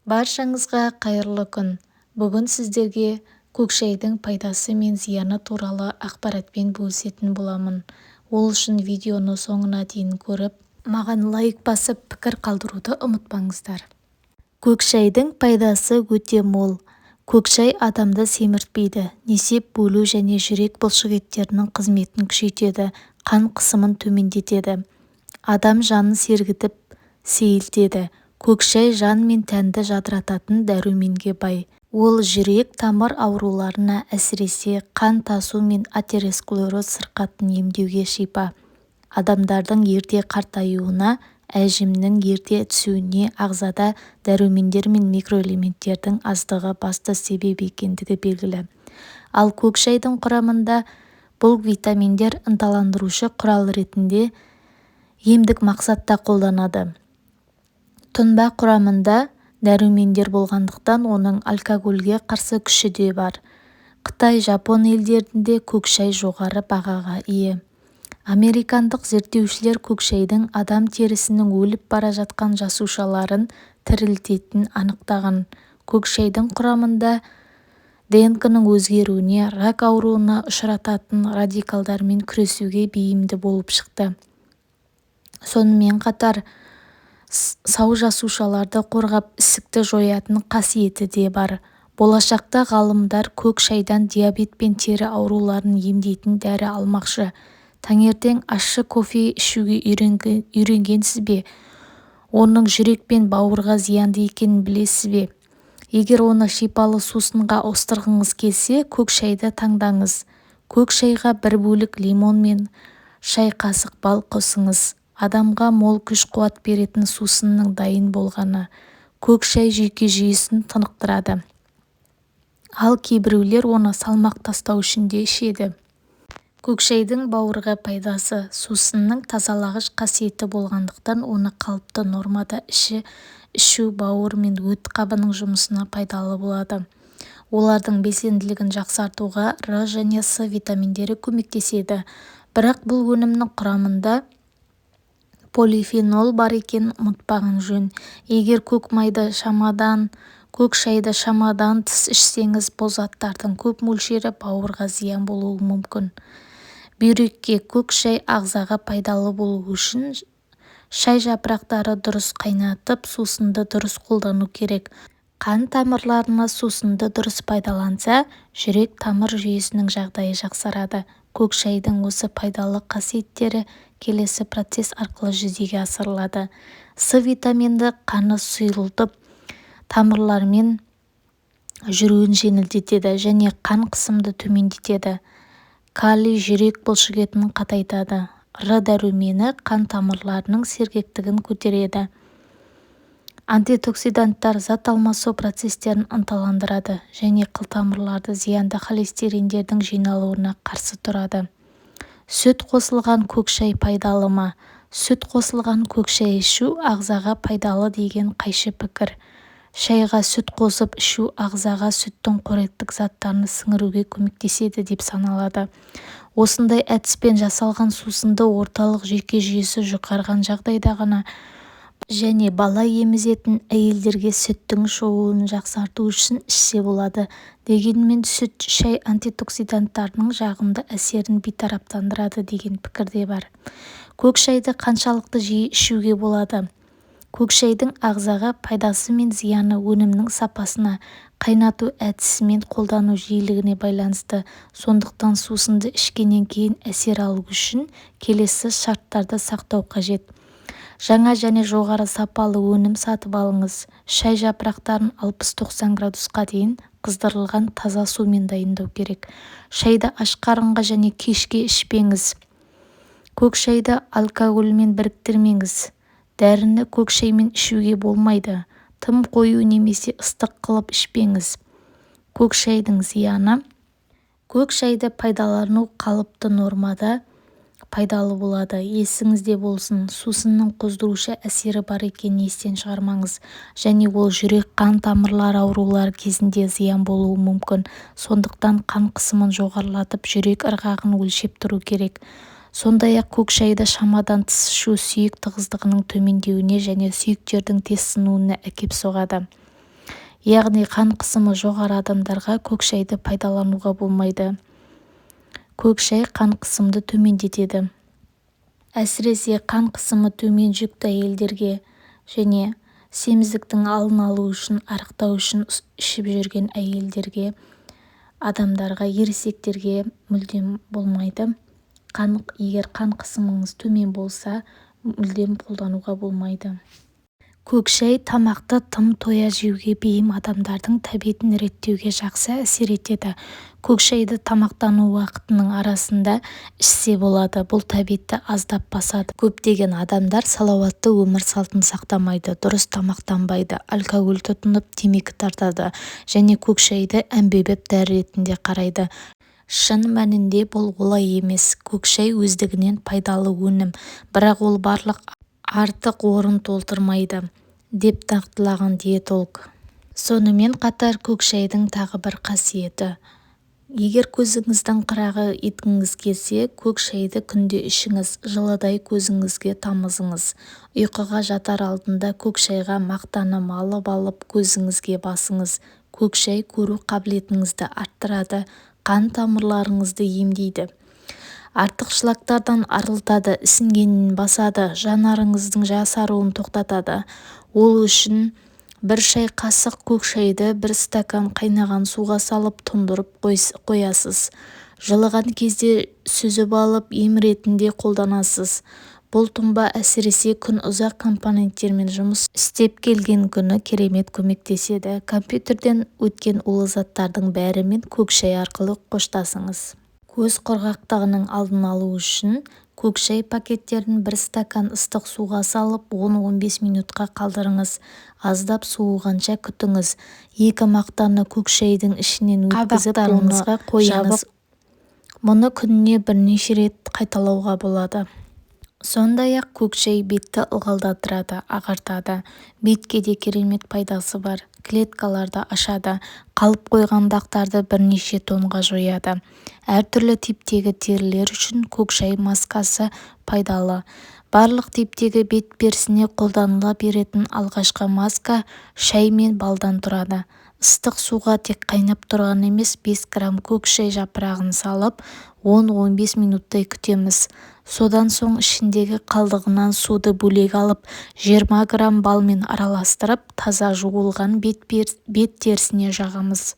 Баршаңызға қайырлы күн. Бүгін сіздерге көк шайдың пайдасы мен зияны туралы ақпаратпен бөлісетін боламын. Ол үшін видеоны соңына дейін көріп, маған лайк басып пікір қалдыруды ұмытпаңыздар. Көк шайдың пайдасы өте мол. Көк шай адамды семіртпейді, несеп бөлу және жүрек бұлшықеттерінің қызметін күшейтеді, қан қысымын төмендетеді. Адам жанын сергітіп, сейілтеді. Көк шай жан мен тәнді жадырататын дәруменге бай. Ол жүрек тамыр ауруларына, әсіресе қан тасу мен атеросклероз сырқатын емдеуге шипа. Адамдардың ерте қартаюына, әжімнің ерте түсуіне ағзада дәрумендер мен микроэлементтердің аздығы басты себеп екендігі белгілі. Ал көк шайдың құрамында бұл витаминдер ынталандырушы құрал ретінде емдік мақсатта қолданады. Тұнба құрамында дәрумендер болғандықтан оның алкогольге қарсы күші де бар. Қытай, Жапон елдерінде көк шай жоғары бағаға ие. Американдық зерттеушілер көк шайдың адам терісінің өліп бара жатқан жасушаларын тірілтетінін анықтаған. Көк шайдың құрамында ДНК-ның өзгеруіне, рак ауруына ұшырататын радикалдармен күресуге бейімді болып шықты. Сонымен қатар сау жасушаларды қорғап ісікті жоятын қасиеті де бар. Болашақта ғалымдар көк шайдан диабет пен тері ауруларын емдейтін дәрі алмақшы. Таңертең ащы кофе ішуге үйренгенсіз бе? Оның жүрек пен бауырға зиянды екенін білесіз бе? Егер оны шипалы сусынға ауыстырғыңыз келсе, көк шайды таңдаңыз. Көк шайға 1 бөлік лимон мен шай қасық бал қосыңыз. Адамға мол күш-қуат беретін сусынның дайын болғаны. Көк шай жүйке жүйесін тынықтырады. Ал кейбіреулер оны салмақ тастау үшін де ішеді. Көк шайдың бауырға пайдасы: сусынның тазалағыш қасиеті болғандықтан оны қалыпты нормада ішу бауыр мен өт қабының жұмысына пайдалы болады. Олардың белсенділігін жақсартуға Р және С витаминдері көмектеседі. Бірақ бұл өнімнің құрамында полифенол бар екенін ұмытпаған жөн. Егер көк шайды шамадан тыс ішсеңіз, бұл заттардың көп мөлшері бауырға зиян болуы мүмкін. Бүйрекке көк шай ағзаға пайдалы болу үшін шай жапырақтары дұрыс қайнатып, сусынды дұрыс қолдану керек. Қан тамырларына сусынды дұрыс пайдаланса, жүрек тамыр жүйесінің жағдайы жақсарады. Көк шайдың осы пайдалы қасиеттері келесі процесс арқылы жүзеге асырылады. С витаминді қаны сұйылтып, тамырлармен жүруін жеңілдетеді және қан қысымды төмендетеді. Калий жүрек бұлшықетін қатайтады. Р дәрумені қан тамырларының сергектігін көтереді. Антиоксиданттар зат алмасу процестерін ынталандырады және қылтамырларды зиянды холестериндердің жиналуына қарсы тұрады. Сүт қосылған көк шай пайдалы ма? Сүт қосылған көк шай ішу ағзаға пайдалы деген қайшы пікір. Шайға сүт қосып ішу ағзаға сүттің қоректік заттарын сіңіруге көмектеседі деп саналады. Осындай әдіспен жасалған сусынды орталық жүйке жүйесі жұқарған жағдайда ғана және бала емізетін әйелдерге сүттің шығуын жақсарту үшін ішсе болады. Дегенмен сүт шай антиоксиданттарының жағымды әсерін бейтараптандырады деген пікір де бар. Көк шайды қаншалықты жиі ішуге болады? Көк шайдың ағзаға пайдасы мен зияны өнімнің сапасына, қайнату әдісі мен қолдану жиілігіне байланысты. Сондықтан сусынды ішкеннен кейін әсер алу үшін келесі шарттарды сақтау қажет. Жаңа және жоғары сапалы өнім сатып алыңыз. Шай жапырақтарын 60-90 градусқа дейін қыздырылған таза сумен дайындау керек. Шайды аш қарынға және кешке ішпеңіз. Көк шайды алкогольмен біріктірмеңіз. Дәріні көк шаймен ішуге болмайды. Тым қою немесе ыстық қылып ішпеңіз. Көк шайдың зияны: көк шайды пайдалану қалыпты нормада пайдалы болады. Есіңізде болсын, сусынның қоздырушы әсері бар екенін естен шығармаңыз, және ол жүрек қан тамырлары аурулары кезінде зиян болуы мүмкін. Сондықтан қан қысымын жоғарылатып, жүрек ырғағын өлшеп тұру керек. Сондай-ақ көк шайды шамадан тыс ішу сүйек тығыздығының төмендеуіне және сүйектердің тез сынуына әкеп соғады. яғни қан қысымы жоғары адамдарға көк шайды пайдалануға болмайды. Көк шай қан қысымды төмендетеді. Әсіресе қан қысымы төмен жүкті әйелдерге және семіздіктің алдын алу үшін, арықтау үшін ішіп жүрген әйелдерге, адамдарға, ересектерге мүлдем болмайды. Егер қан қысымыңыз төмен болса, мүлдем қолдануға болмайды. Көк шай тамақты тым тоя жеуге бейім адамдардың тәбетін реттеуге жақсы әсер етеді. Көк шайды тамақтану уақытының арасында ішсе болады. Бұл тәбетті аздап басады. Көптеген адамдар салауатты өмір салтын сақтамайды, дұрыс тамақтанбайды, алкоголь тұтынып, темекі тартады және көк шайды әмбебеп дәрі ретінде қарайды. Шын мәнінде бұл олай емес. Көк шай өздігінен пайдалы өнім, бірақ ол барлық артық орын толтырмайды, деп нақтылаған диетолог. Сонымен қатар көк шайдың тағы бір қасиеті. Егер көзіңіздің қырағы еткіңіз келсе, көк шайды күнде ішіңіз, жылыдай көзіңізге тамызыңыз. Ұйқыға жатар алдында көк шайға мақтаны алып көзіңізге басыңыз. Көк шай көру қабілетіңізді арттырады, қан тамырларыңызды емдейді. Артықшылықтардан арылтады, ісінгенін басады, жанарыңыздың жасаруын тоқтатады. Ол үшін бір шай қасық көк шайды бір стакан қайнаған суға салып тұндырып қоясыз. Жылыған кезде сүзіп алып ем ретінде қолданасыз. Бұл тұнба әсіресе күн ұзақ компоненттермен жұмыс істеп келген күні керемет көмектеседі. Компьютерден өткен улы заттардың бәрімен көк шай арқылы қоштасыңыз. Көз құрғақтығының алдын алу үшін көк шай пакеттерін бір стакан ыстық суға салып 10-15 минутқа қалдырыңыз. Аздап суығанша күтіңіз. 2 мақтаны көк шайдың ішінен өткізіп қолыңызға қойыңыз. Мұны күніне бірнеше рет қайталауға болады. Сондай-ақ көк шай бетті ылғалдандырады, ағартады. Бетке де керемет пайдасы бар. Клеткаларды ашады, қалып қойған дақтарды бірнеше тонға жояды. Әртүрлі типтегі терілер үшін көк шай маскасы пайдалы. Барлық типтегі бет перісіне қолданыла беретін алғашқы маска шай мен балдан тұрады. Ыстық суға тек қайнап тұрған емес, 5 грамм көк шай жапырағын салып 10-15 минуттай күтеміз. Содан соң ішіндегі қалдығынан суды бөлек алып, 20 грамм балмен араластырып, таза жуылған бет терісіне жағамыз.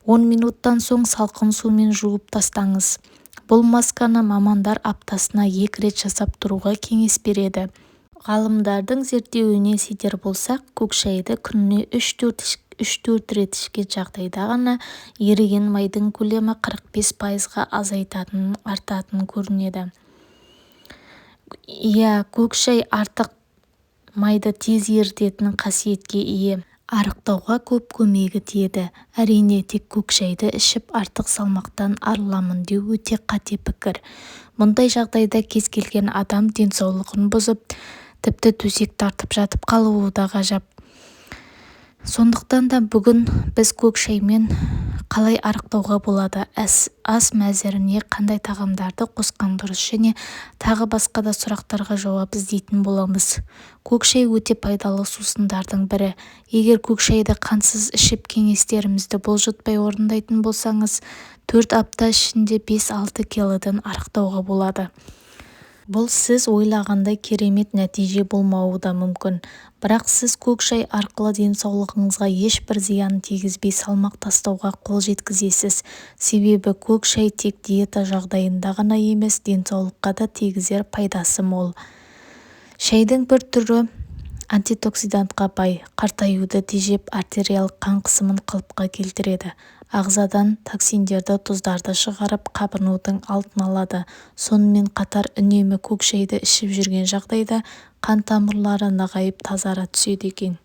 10 минуттан соң салқын сумен жуып тастаңыз. Бұл масканы мамандар аптасына 2 рет жасап тұруға кеңес береді. Ғалымдардың зерттеуіне сетер болсақ, көк шайды күніне 3-4 рет ішкен жағдайда ғана еріген майдың көлемі 45%-ға артатын көрінеді. Көк шай артық майды тез ерітетін қасиетке ие. Арықтауға көп көмегі тиеді. Әрине, тек көк шайды ішіп артық салмақтан арыламын деу өте қате пікір. Мұндай жағдайда кез келген адам денсаулығын бұзып, тіпті төсек тартып жатып қалуы да ғажап. Сондықтан да бүгін біз көк шаймен қалай арықтауға болады, ас мәзіріне қандай тағамдарды қосқан дұрыс және тағы басқа да сұрақтарға жауап іздейтін боламыз. Көк шай өте пайдалы сусындардың бірі. Егер көк шайды қансыз ішіп кеңестерімізді бұлжытпай орындайтын болсаңыз, 4 апта ішінде 5-6 килодан арықтауға болады. Бұл сіз ойлағандай керемет нәтиже болмауы да мүмкін. Бірақ сіз көк шай арқылы денсаулығыңызға ешбір зиян тигізбей салмақ тастауға қол жеткізесіз. Себебі көк шай тек диета жағдайында ғана емес, денсаулыққа да тигізер пайдасы мол. Шайдың бір түрі антиоксидантқа бай, қартаюды тежеп, артериялық қан қысымын қалыпқа келтіреді. Ағзадан токсиндерді, тұздарды шығарып, қабынудың алдын алады. Сонымен қатар үнемі көк шайды ішіп жүрген жағдайда қан тамырлары нығайып тазара түседі екен.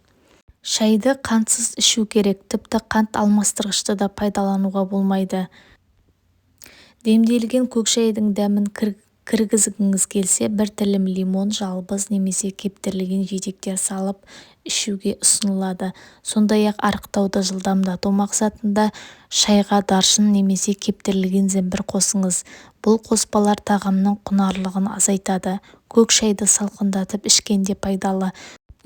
Шайды қантсыз ішу керек, тіпті қант алмастырғышты да пайдалануға болмайды. Демделген көк шайдың дәмін кіргізгіңіз келсе, бір тілім лимон, жалбыз немесе кептірілген жидектер салып ішуге ұсынылады. Сондай-ақ арықтауды жылдамдату мақсатында шайға даршын немесе кептірілген зімбір қосыңыз. Бұл қоспалар тағамның құнарлығын азайтады. Көк шайды салқындатып ішкенде пайдалы.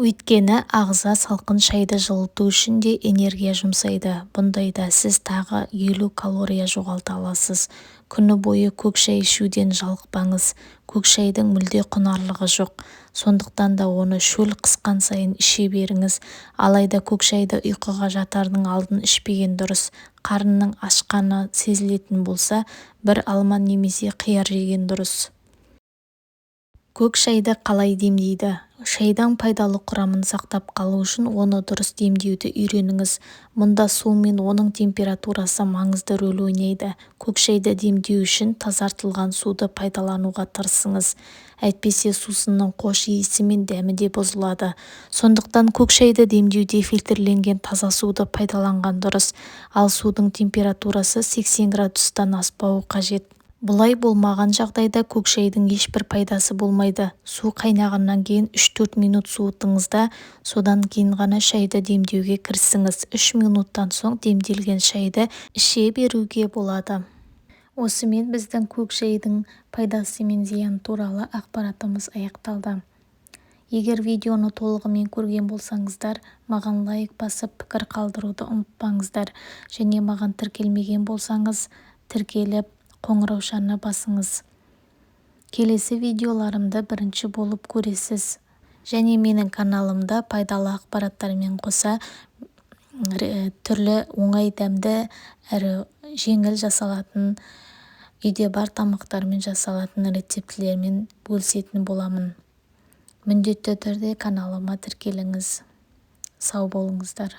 Өйткені ағза салқын шайды жылыту үшін де энергия жұмсайды. Бұндайда сіз тағы 50 калория жоғалта аласыз. Күні бойы көк шай ішуден жалықпаңыз. Көк шайдың мүлде құнарлығы жоқ. Сондықтан да оны шөл қысқан сайын іше беріңіз. Алайда көк шайды ұйқыға жатардың алдын ішпеген дұрыс. Қарынның ашқаны сезілетін болса, бір алма немесе қияр жеген дұрыс. Көк шайды қалай демдейді? Шайдың пайдалы құрамын сақтап қалу үшін оны дұрыс демдеуді үйреніңіз. Мұнда су мен оның температурасы маңызды рөл ойнайды. Көк шайды демдеу үшін тазартылған суды пайдалануға тырысыңыз. Әйтпесе сусынның қош иісі мен дәмі де бұзылады. Сондықтан көк шайды демдеуде фильтрленген таза суды пайдаланған дұрыс. Ал судың температурасы 80 градустан аспауы қажет. Бұлай болмаған жағдайда көк шайдың ешбір пайдасы болмайды. Су қайнағаннан кейін 3-4 минут суытыңыз да, содан кейін ғана шайды демдеуге кірісіңіз. 3 минуттан соң демделген шайды іше беруге болады. Осымен біздің көк шайдың пайдасы мен зияны туралы ақпаратымыз аяқталды. Егер видеоны толығымен көрген болсаңыздар, маған лайк басып пікір қалдыруды ұмытпаңыздар. Және маған тіркелмеген болсаңыз, тіркеліп, қоңыраушаны басыңыз. Келесі видеоларымды бірінші болып көресіз. Және менің каналымда пайдалы ақпараттармен қоса түрлі оңай дәмді әрі жеңіл жасалатын, үйде бар тамақтармен жасалатын рецептілермен бөлісетін боламын. Міндетті түрде каналыма тіркеліңіз. Сау болыңыздар.